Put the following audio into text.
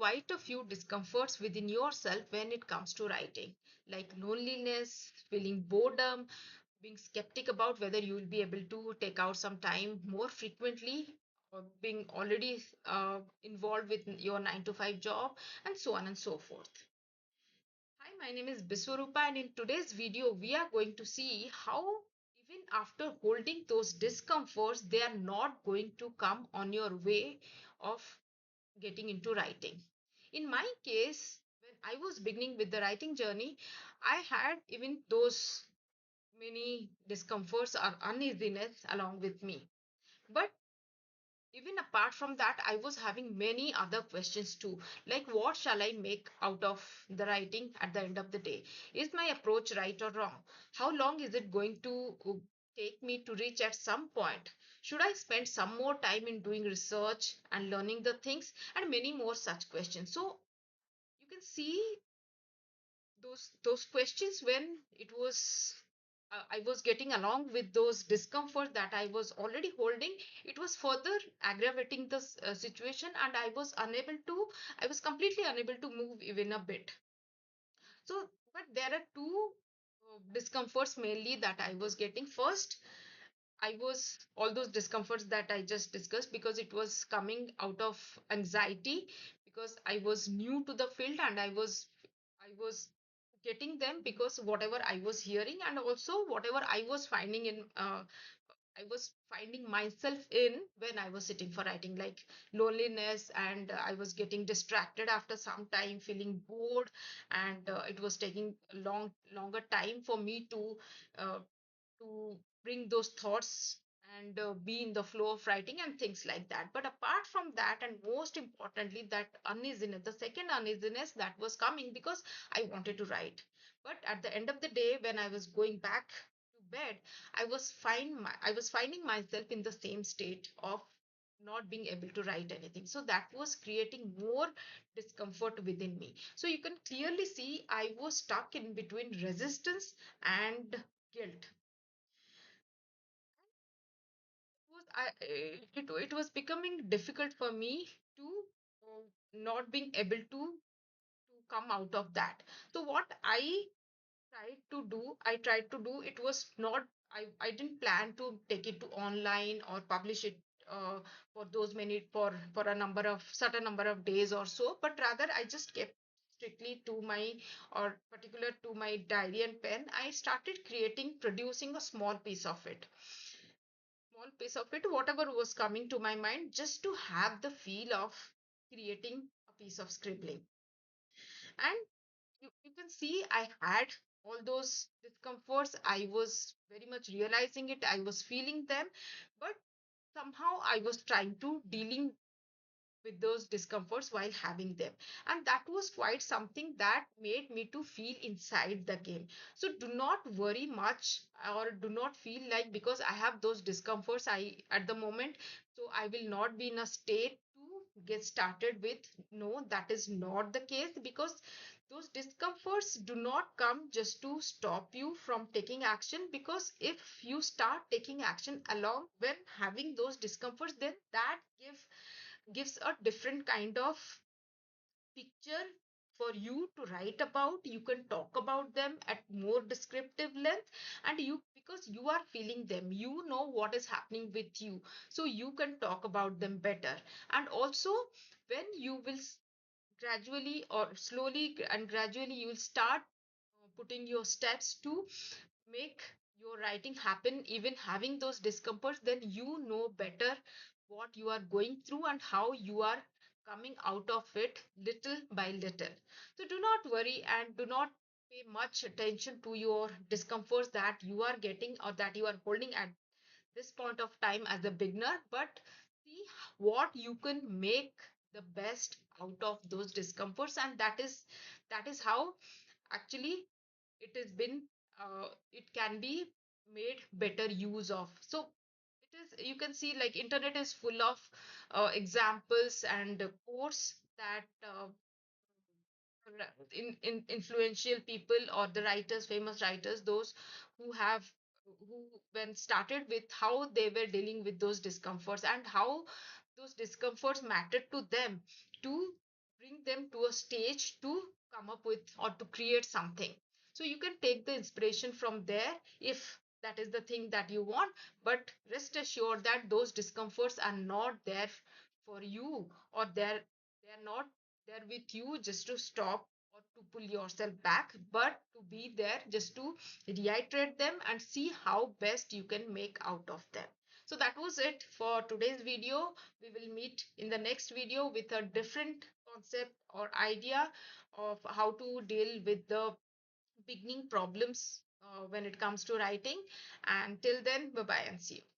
quite a few discomforts within yourself when it comes to writing, like loneliness, feeling boredom, being skeptic about whether you will be able to take out some time more frequently, or being already involved with your 9 to 5 job, and so on and so forth. Hi, my name is Biswarupa, and in today's video, we are going to see how, even after holding those discomforts, they are not going to come on your way of getting into writing. In my case, when I was beginning with the writing journey, I had even those many discomforts or uneasiness along with me. But even apart from that, I was having many other questions too, like what shall I make out of the writing at the end of the day? Is my approach right or wrong? How long is it going to take me to reach at some point? Should I spend some more time in doing research and learning the things, and many more such questions? So you can see those questions when it was I was getting along with those discomforts that I was already holding. It was further aggravating the situation, and I was completely unable to move even a bit. So, but there are two discomforts mainly that I was getting. First, I was all those discomforts that I just discussed because it was coming out of anxiety, because I was new to the field, and I was getting them because whatever I was hearing, and also whatever I was finding myself in when I was sitting for writing, like loneliness, and I was getting distracted after some time, feeling bored, and it was taking a longer time for me uh, to bring those thoughts and be in the flow of writing and things like that. But apart from that, and most importantly, that uneasiness, the second uneasiness that was coming because I wanted to write. But at the end of the day, when I was going back to bed, I was finding myself in the same state of not being able to write anything. So that was creating more discomfort within me. So you can clearly see I was stuck in between resistance and guilt. It was becoming difficult for me to not being able to come out of that. So what I tried to do, it was not, I didn't plan to take it to online or publish it for those many for a number of certain number of days or so, but rather I just kept strictly to my, or particular to my diary and pen. I started producing a small piece of it, whatever was coming to my mind, just to have the feel of creating a piece of scribbling. And you can see I had all those discomforts. I was very much realizing it. I was feeling them, but somehow I was trying to dealing with those discomforts while having them, and that was quite something that made me to feel inside the game. So do not worry much, or do not feel like because I have those discomforts I at the moment, so I will not be in a state to get started with. No, that is not the case, because those discomforts do not come just to stop you from taking action, because if you start taking action along when having those discomforts, then that gives a different kind of picture for you to write about. You can talk about them at more descriptive length, and you, because you are feeling them, you know what is happening with you, so you can talk about them better. And also, when you will gradually or slowly and gradually you will start putting your steps to make your writing happen, even having those discomforts, then you know better what you are going through and how you are coming out of it little by little. So do not worry, and do not pay much attention to your discomforts that you are getting or that you are holding at this point of time as a beginner, but see what you can make the best out of those discomforts. And that is how actually it has been it can be made better use of. So it is, you can see, like, internet is full of examples and quotes that in influential people, or the writers, famous writers, those who have who when started with how they were dealing with those discomforts, and how those discomforts mattered to them to bring them to a stage to come up with or to create something. So you can take the inspiration from there if that is the thing that you want, but rest assured that those discomforts are not there for you, or they're not there with you just to stop or to pull yourself back, but to be there just to reiterate them and see how best you can make out of them. So that was it for today's video. We will meet in the next video with a different concept or idea of how to deal with the beginning problems when it comes to writing. And till then, bye bye and see you.